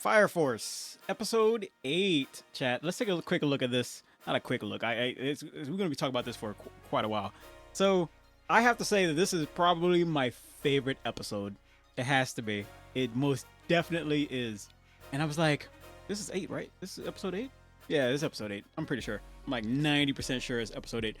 Fire Force, episode 8, chat. Let's take a quick look at this. Not a quick look. We're going to be talking about this for quite a while. So, I have to say that this is probably my favorite episode. It has to be. It most definitely is. And I was like, this is 8, right? This is episode 8? Yeah, this is episode 8. I'm pretty sure. I'm like 90% sure it's episode 8.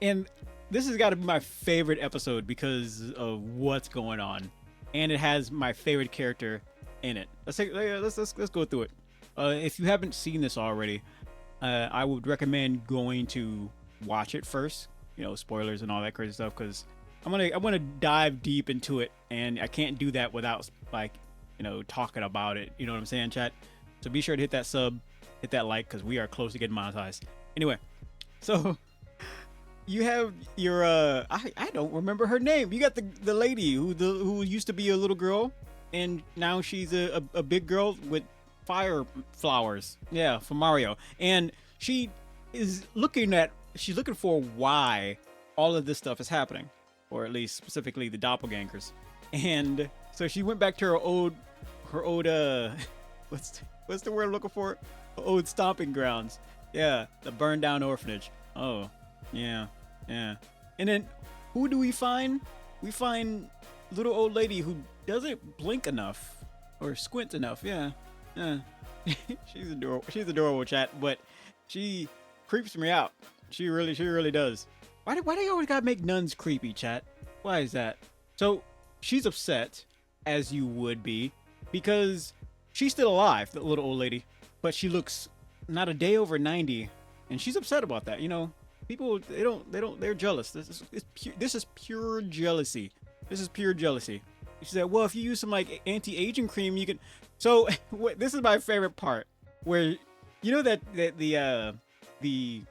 And this has got to be my favorite episode because of what's going on. And it has my favorite character in it. Let's go through it. If you haven't seen this already, I would recommend going to watch it first. You know, spoilers and all that crazy stuff, because I'm gonna dive deep into it, and I can't do that without talking about it. You know what I'm saying, chat? So be sure to hit that sub, hit that like, because we are close to getting monetized. Anyway, so you have your I don't remember her name. You got the lady who used to be a little girl, and now she's a big girl with fire flowers. Yeah, for Mario. And she's looking for why all of this stuff is happening, or at least specifically the doppelgangers. And so she went back to her old what's the word I'm looking for? Old stomping grounds. Yeah, the burned down orphanage. Oh, yeah. And then who do we find? We find little old lady who doesn't blink enough or squint enough. Yeah. She's adorable, chat, but she creeps me out. She really does. Why do you always gotta make nuns creepy, chat? Why is that? So she's upset, as you would be, because she's still alive, the little old lady, but she looks not a day over 90, and she's upset about that. You know, people they're jealous. This is pure jealousy. This is pure jealousy. She said, well, if you use some like anti-aging cream, you can. So this is my favorite part, where you know that the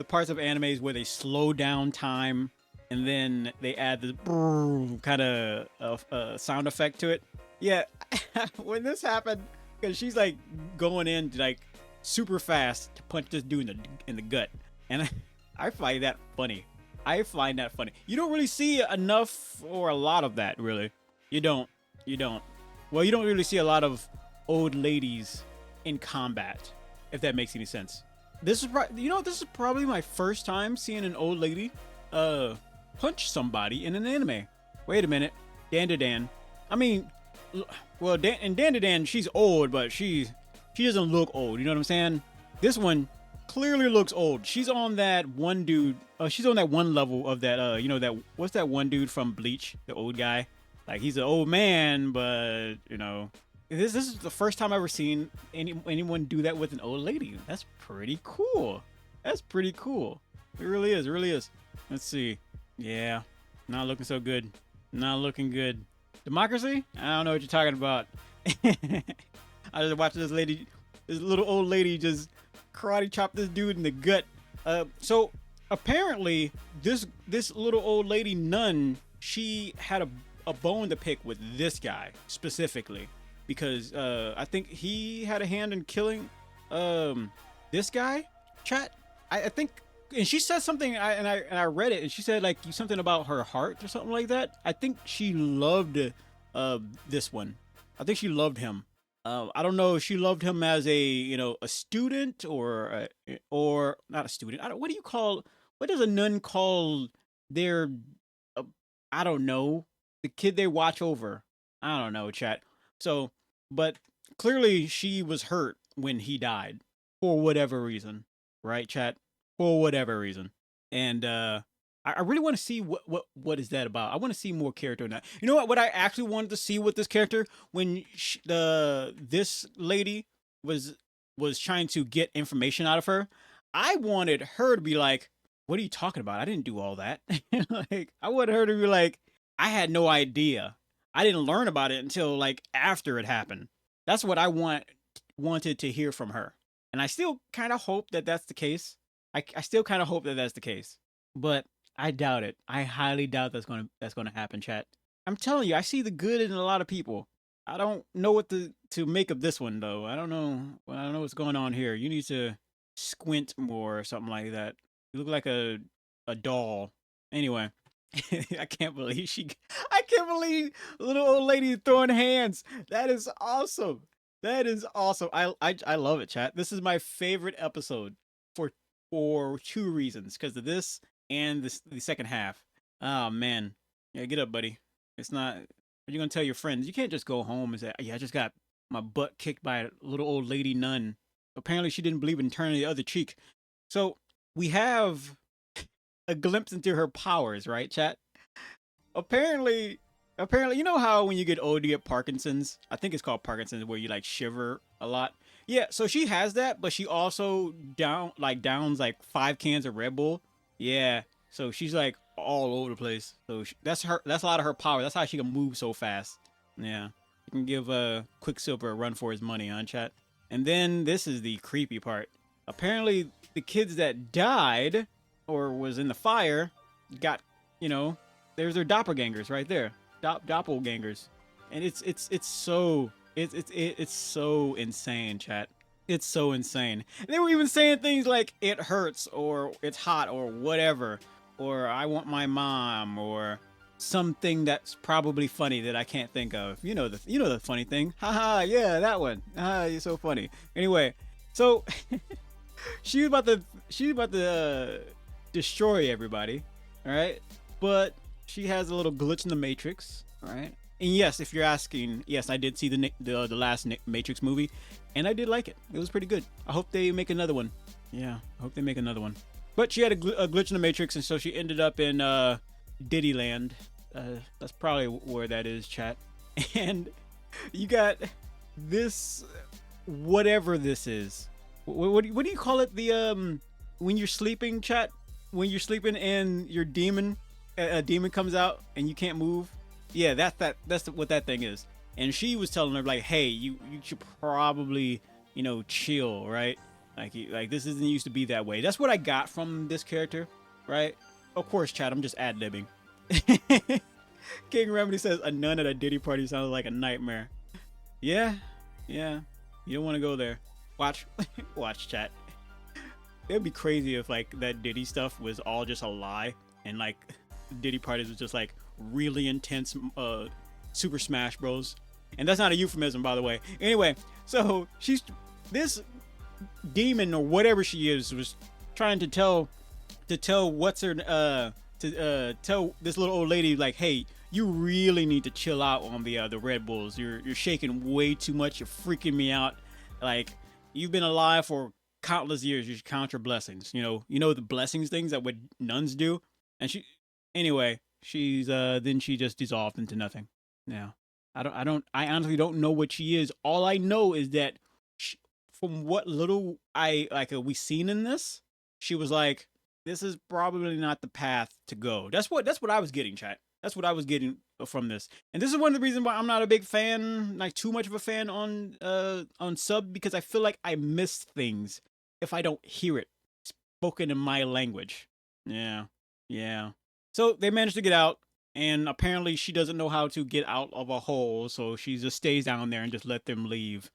parts of animes where they slow down time and then they add the kind of sound effect to it. Yeah, when this happened, because she's like going in like super fast to punch this dude in the gut, and I find that funny. You don't really see enough or a lot of that, really. You don't. Well, you don't really see a lot of old ladies in combat, if that makes any sense. This is probably my first time seeing an old lady punch somebody in an anime. Wait a minute. Dan. I mean, well, Dan, she's old, but she doesn't look old. You know what I'm saying? This one clearly looks old. She's on that one dude. She's on that one level of that. That what's that one dude from Bleach? The old guy. Like, he's an old man, but this is the first time I've ever seen anyone do that with an old lady. That's pretty cool. It really is. Let's see. Yeah, not looking so good. Not looking good. Democracy? I don't know what you're talking about. I just watched this little old lady just karate chop this dude in the gut. So apparently this little old lady nun, she had a bone to pick with this guy specifically, because I think he had a hand in killing this guy, chat. I think, and she said something, and I read it, and she said like something about her heart or something like that. I think she loved this one. I think she loved him. I don't know if she loved him as a student or not a student. What does a nun call their I don't know, the kid they watch over? I don't know, chat. So, but clearly she was hurt when he died for whatever reason, right, chat? For whatever reason. And I really want to see what is that about. I want to see more character in that. You know what I actually wanted to see with this character, when this lady was trying to get information out of her. I wanted her to be like, what are you talking about? I didn't do all that. Like, I wanted her to be like, I had no idea. I didn't learn about it until like after it happened. That's what I wanted to hear from her. And I still kind of hope that that's the case. I still kind of hope that that's the case. But I doubt it. I highly doubt that's gonna happen, chat. I'm telling you, I see the good in a lot of people. I don't know what to make of this one, though. I don't know what's going on here. You need to squint more or something like that. You look like a doll. Anyway, I can't believe little old lady throwing hands. That is awesome. That is awesome. I love it, chat. This is my favorite episode for two reasons, because of this and the second half. Oh man, yeah, get up, buddy. It's not. What are you gonna tell your friends? You can't just go home and say, "Yeah, I just got my butt kicked by a little old lady nun." Apparently, she didn't believe in turning the other cheek. So we have a glimpse into her powers, right, chat? apparently apparently, you know how when you get old you get Parkinson's? I think it's called Parkinson's, where you like shiver a lot. Yeah, so she has that, but she also downs like 5 cans of Red Bull. Yeah, so she's like all over the place. So that's her. That's a lot of her power. That's how she can move so fast. Yeah, you can give Quicksilver a run for his money, on chat. And then this is the creepy part. Apparently, the kids that died or was in the fire got, you know, there's their doppelgangers right there, doppelgangers, and it's so it's so insane, chat. It's so insane. And they were even saying things like "it hurts" or "it's hot" or whatever, or "I want my mom" or something that's probably funny that I can't think of. You know the funny thing. Haha, yeah, that one. Ah, you're so funny. Anyway, so she was about to destroy everybody, all right? But she has a little glitch in the Matrix, all right? And yes, if you're asking, yes, I did see the last Matrix movie, and I did like it. It was pretty good. I hope they make another one. Yeah, I hope they make another one. But she had a glitch in the Matrix, and so she ended up in Diddy Land. That's probably where that is, chat. And you got this, whatever this is. What do you call it? The when you're sleeping, chat. When you're sleeping and your demon, a demon comes out and you can't move. Yeah, that's what that thing is. And she was telling her like, hey, you should probably chill, right? Like this isn't used to be that way. That's what I got from this character, right? Of course, chat. I'm just ad libbing. King Remedy says a nun at a Diddy party sounds like a nightmare. Yeah, yeah. You don't want to go there. Watch, watch, chat. It'd be crazy if like that Diddy stuff was all just a lie, and like Diddy parties was just like really intense Super Smash Bros. And that's not a euphemism, by the way. Anyway, so this demon or whatever she is was trying to tell what's her to tell this little old lady like, hey, you really need to chill out on the Red Bulls. You're shaking way too much. You're freaking me out. Like, you've been alive for countless years. You should count your blessings. The blessings things that what nuns do. And she's then she just dissolved into nothing. Yeah, I honestly don't know what she is. All I know is that from what little we seen in this, she was like, this is probably not the path to go. That's what I was getting, chat. That's what I was getting from this. And this is one of the reasons why I'm not a big fan, like too much of a fan on sub, because I feel like I miss things if I don't hear it spoken in my language. Yeah. Yeah. So they managed to get out, and apparently she doesn't know how to get out of a hole, so she just stays down there and just let them leave.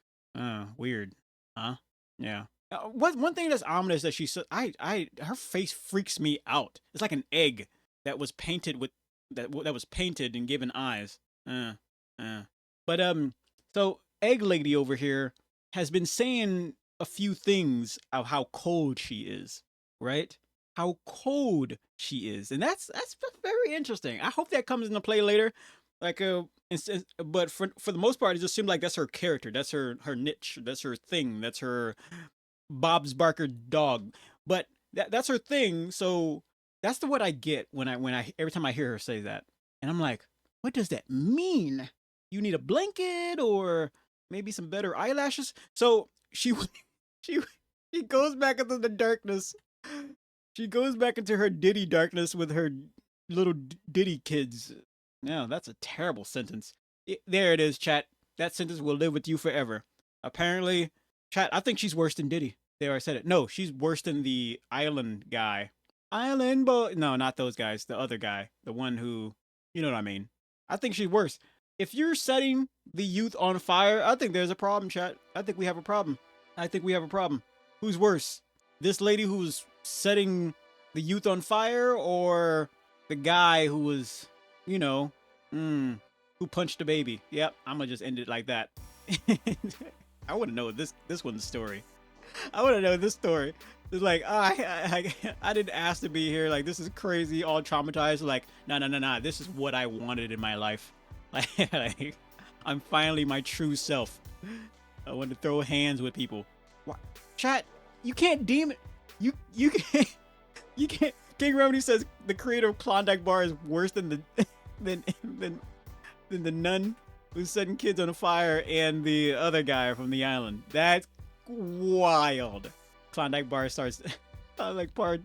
Weird. Huh? Yeah. One thing that's ominous that she said, her face freaks me out. It's like an egg that was painted with that was painted and given eyes. Uh, but so Egg Lady over here has been saying a few things of how cold she is, right? How cold she is, and that's very interesting. I hope that comes into play later. Like but for the most part, it just seems like that's her character. That's her niche. That's her thing. That's her Bob's Barker dog. But that's her thing. So that's what I get when I every time I hear her say that, and I'm like, what does that mean? You need a blanket or maybe some better eyelashes? So she she goes back into the darkness. She goes back into her Diddy darkness with her little Diddy kids. No, that's a terrible sentence. There it is, chat. That sentence will live with you forever. Apparently, chat, I think she's worse than Diddy. There, I said it. No, she's worse than the island guy. Island boy. No, not those guys. The other guy. The one who, you know what I mean. I think she's worse. If you're setting the youth on fire, I think there's a problem, chat. I think we have a problem. I think we have a problem. Who's worse? This lady who's setting the youth on fire, or the guy who was, who punched a baby? Yep, I'm gonna just end it like that. I want to know this one's story. I want to know this story. It's like, oh, I didn't ask to be here. Like, this is crazy. All traumatized. Like, no. This is what I wanted in my life. Like, I'm finally my true self. I want to throw hands with people. What? Chat, you can't deem it. You can't. You can't. King Remedy says the creator of Klondike Bar is worse than the than the nun who's setting kids on fire and the other guy from the island. That's wild. Klondike Bar starts like part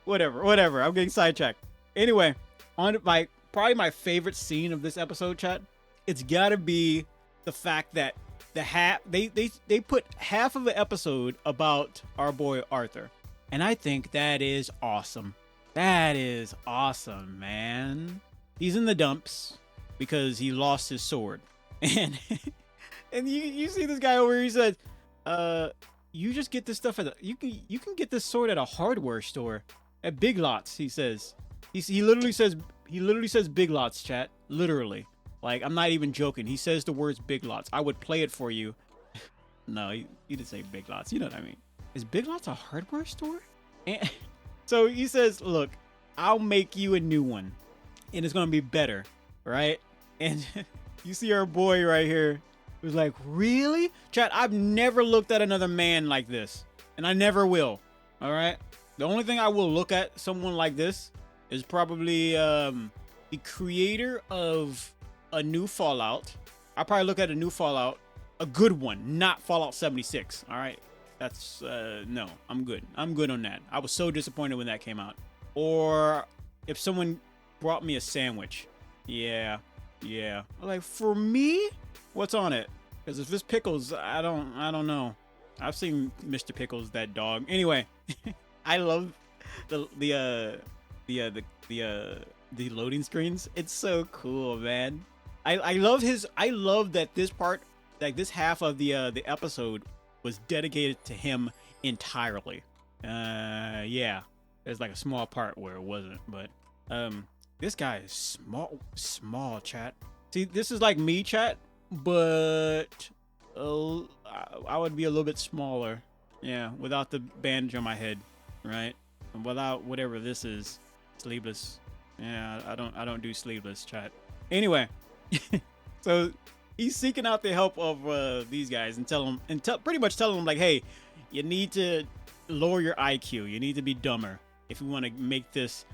whatever. I'm getting sidetracked. Anyway, on my probably my favorite scene of this episode, chat. It's gotta be the fact that they put half of the episode about our boy Arthur. And I think that is awesome. That is awesome, man. He's in the dumps because he lost his sword. And you see this guy over here, he says, you just get this stuff at you can get this sword at a hardware store at Big Lots, he says. He literally says Big Lots, chat. Literally. Like, I'm not even joking. He says the words Big Lots. I would play it for you. No, he didn't say Big Lots. You know what I mean. Is Big Lots a hardware store? And so he says, look, I'll make you a new one. And it's going to be better, right? And you see our boy right here who's like, really? Chat, I've never looked at another man like this. And I never will. All right? The only thing I will look at someone like this is probably the creator of a new Fallout. I'll probably look at a new Fallout. A good one, not Fallout 76. All right? That's, no, I'm good. I'm good on that. I was so disappointed when that came out. Or if someone brought me a sandwich. Yeah. Like, for me, what's on it? Because if it's pickles, I don't know. I've seen Mr. Pickles, that dog. Anyway, I love the loading screens. It's so cool, man. I love that this part, like this half of the episode was dedicated to him entirely. Yeah. There's like a small part where it wasn't, but this guy is small, chat. See, this is like me, chat, but I would be a little bit smaller. Yeah, without the bandage on my head, right? And without whatever this is, sleeveless. Yeah, I don't do sleeveless, chat. Anyway, so he's seeking out the help of these guys and pretty much telling them like, hey, you need to lower your IQ. You need to be dumber if you want to make this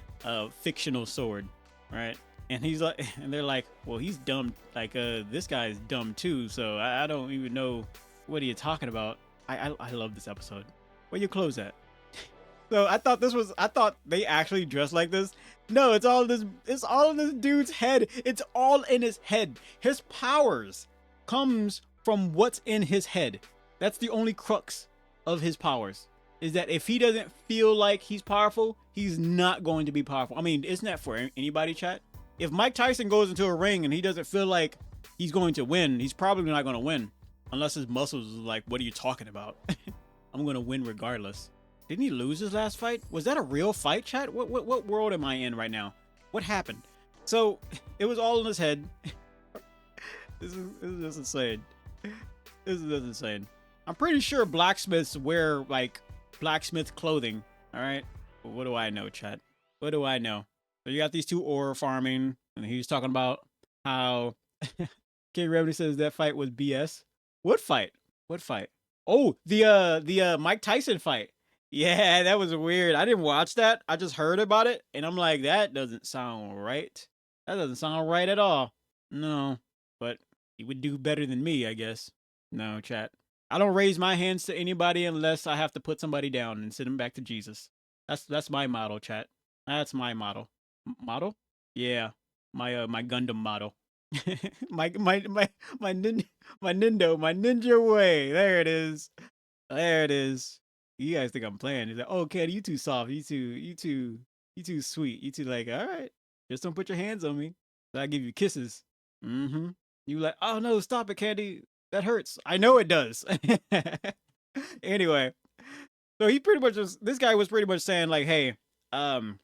fictional sword, right? And he's like, and they're like, well, he's dumb. Like, this guy is dumb too. So I don't even know what are you talking about. I love this episode. Where your clothes at? So I thought they actually dressed like this. No, it's all in this dude's head. It's all in his head. His powers comes from what's in his head. That's the only crux of his powers. Is that if he doesn't feel like he's powerful, he's not going to be powerful. I mean, isn't that for anybody, chat? If Mike Tyson goes into a ring and he doesn't feel like he's going to win, he's probably not going to win. Unless his muscles are like, what are you talking about? I'm going to win regardless. Didn't he lose his last fight? Was that a real fight, chat? What world am I in right now? What happened? So, it was all in his head. This is just insane. This is just insane. I'm pretty sure blacksmiths wear, like, blacksmith clothing. Alright? But what do I know, chat? What do I know? So you got these two ore farming, and he's talking about how King Remedy says that fight was BS. What fight? What fight? Oh, the Mike Tyson fight. Yeah, that was weird. I didn't watch that. I just heard about it, and I'm like, that doesn't sound right. That doesn't sound right at all. No, but he would do better than me, I guess. No, chat. I don't raise my hands to anybody unless I have to put somebody down and send them back to Jesus. That's my motto, chat. That's my motto. Model? Yeah, my Gundam model. my ninja way. There it is. There it is. You guys think I'm playing? He's like, oh, Candy, you too soft. You too sweet. You too like, all right. Just don't put your hands on me. I give you kisses. Mm-hmm. You like, oh no, stop it, Candy. That hurts. I know it does. Anyway, so this guy was pretty much saying like, hey, and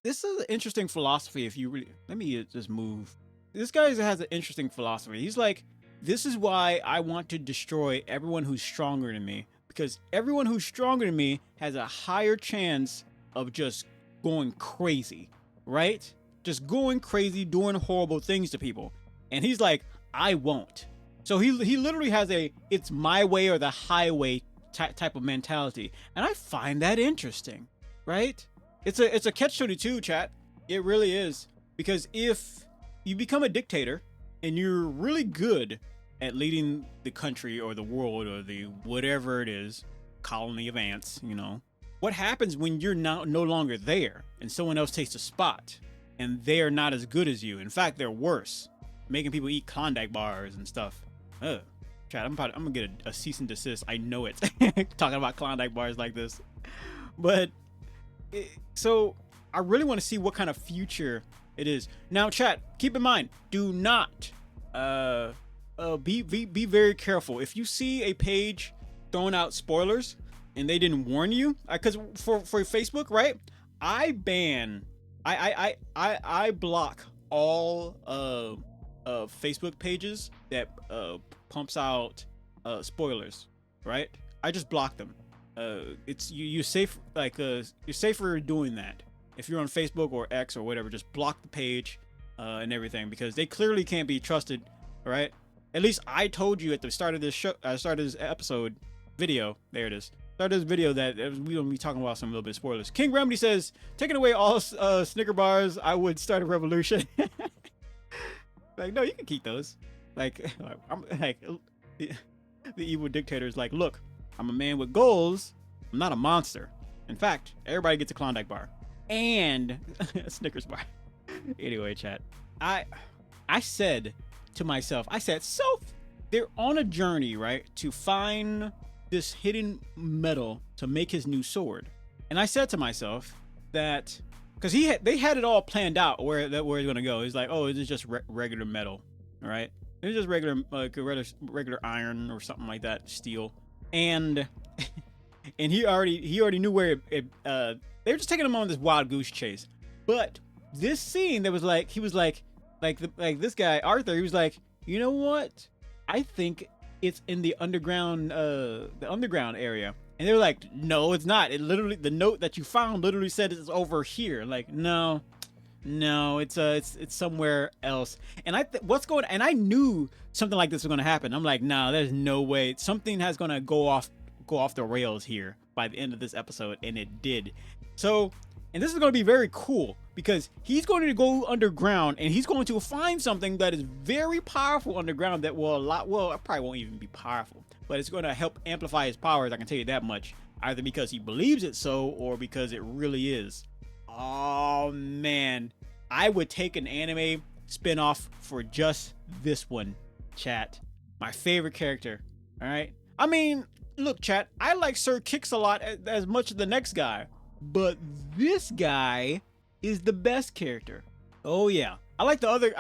this is an interesting philosophy. If you really, let me just move. This guy has an interesting philosophy. He's like, This is why I want to destroy everyone who's stronger than me, because everyone who's stronger than me has a higher chance of just going crazy, right? Just going crazy, doing horrible things to people. And he's like, I won't. So he literally has a it's my way or the highway type of mentality, and I find that interesting, right? It's a catch-22, chat. It really is, because if you become a dictator and you're really good at leading the country or the world or the whatever it is, colony of ants, what happens when you're no longer there and someone else takes the spot and they're not as good as you? In fact, they're worse, making people eat Klondike bars and stuff. Ugh. Chat, I'm gonna get a cease and desist. I know it. Talking about Klondike bars like this, but so I really want to see what kind of future it is. Now, chat, keep in mind, do not be very careful. If you see a page throwing out spoilers and they didn't warn you, because for Facebook, right? I block all Facebook pages that pumps out spoilers, right? I just block them. It's you're safe, you're safer doing that. If you're on Facebook or X or whatever, just block the page and everything, because they clearly can't be trusted, right? At least I told you at the start of this show, start of this episode video. There it is. Start of this video that we gonna be talking about some little bit of spoilers. King Remedy says, taking away all Snicker bars, I would start a revolution. Like, no, you can keep those. Like, I'm like the evil dictator is like, look, I'm a man with goals. I'm not a monster. In fact, everybody gets a Klondike bar and a Snickers bar. Anyway, chat, I said to myself, so they're on a journey, right, to find this hidden metal to make his new sword. And I said to myself that, because they had it all planned out where he's gonna go. He's like, oh, it's just regular metal, all right? It's just regular iron or something like that, steel. And and he already knew where they were just taking him on this wild goose chase. But this scene, there was like, he was like this guy Arthur, he was like, you know what? I think it's in the underground area. And they're like, no, it's not. It literally, the note that you found literally said it's over here. Like, no, it's somewhere else. And and I knew something like this was going to happen. I'm like, no, there's no way. Something has going to go off the rails here by the end of this episode, and it did. So, and this is going to be very cool, because he's going to go underground and he's going to find something that is very powerful underground that it probably won't even be powerful, but it's going to help amplify his powers. I can tell you that much, either because he believes it so or because it really is. Oh man, I would take an anime spin-off for just this one, chat. My favorite character. All right. I mean, look, chat, I like Sir Kicks a lot as much as the next guy, but this guy is the best character. Oh yeah. I like the other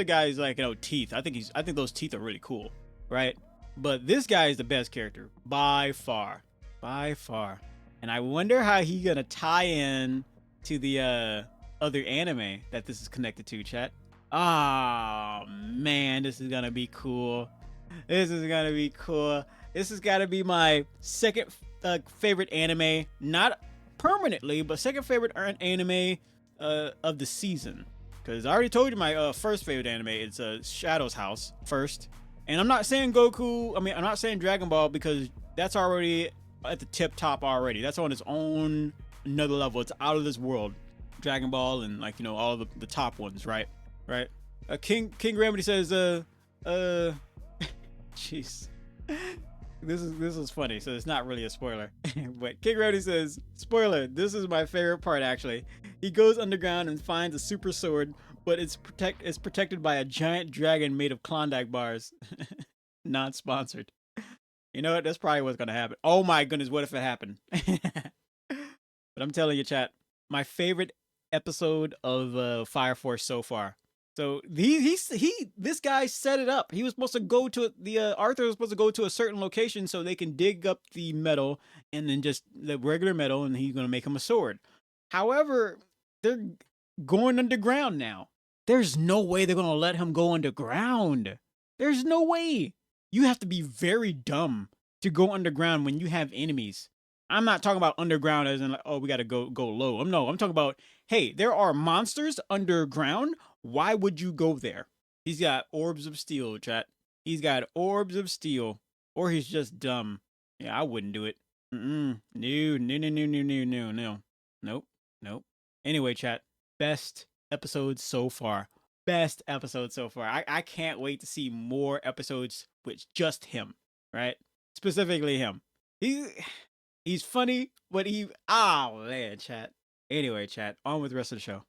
guys, like, teeth. I think those teeth are really cool, right? But this guy is the best character by far. And I wonder how he's gonna tie in to the other anime that this is connected to, chat. Oh man, this is gonna be cool. This has got to be my second favorite anime, not permanently, but second favorite anime of the season. Because I already told you my first favorite anime is Shadow's House first. And I'm not saying Goku, I'm not saying Dragon Ball, because that's already at the tip top already. That's on its own another level. It's out of this world. Dragon Ball and, like, all the top ones, right? King Remedy says, jeez. This is funny, so it's not really a spoiler. But King Remedy says, spoiler, this is my favorite part actually. He goes underground and finds a super sword, but it's protected by a giant dragon made of Klondike bars. Not sponsored. You know what? That's probably what's gonna happen. Oh my goodness, what if it happened? But I'm telling you, chat, my favorite episode of Fire Force so far. So this guy set it up. He was supposed to go to Arthur was supposed to go to a certain location so they can dig up the metal, and then just the regular metal, and he's gonna make him a sword. However, they're going underground now. There's no way they're gonna let him go underground. There's no way. You have to be very dumb to go underground when you have enemies. I'm not talking about underground as in like, oh, we gotta go low. I'm talking about, hey, there are monsters underground. Why would you go there? He's got orbs of steel, chat. He's got orbs of steel. Or he's just dumb. Yeah, I wouldn't do it. Mm-mm. No, no, no, no, no, no, no, no. Nope. Nope. Anyway, chat. Best episode so far. Best episode so far. I can't wait to see more episodes with just him, right? Specifically him. He he's funny, but he man, chat. Anyway, chat, on with the rest of the show.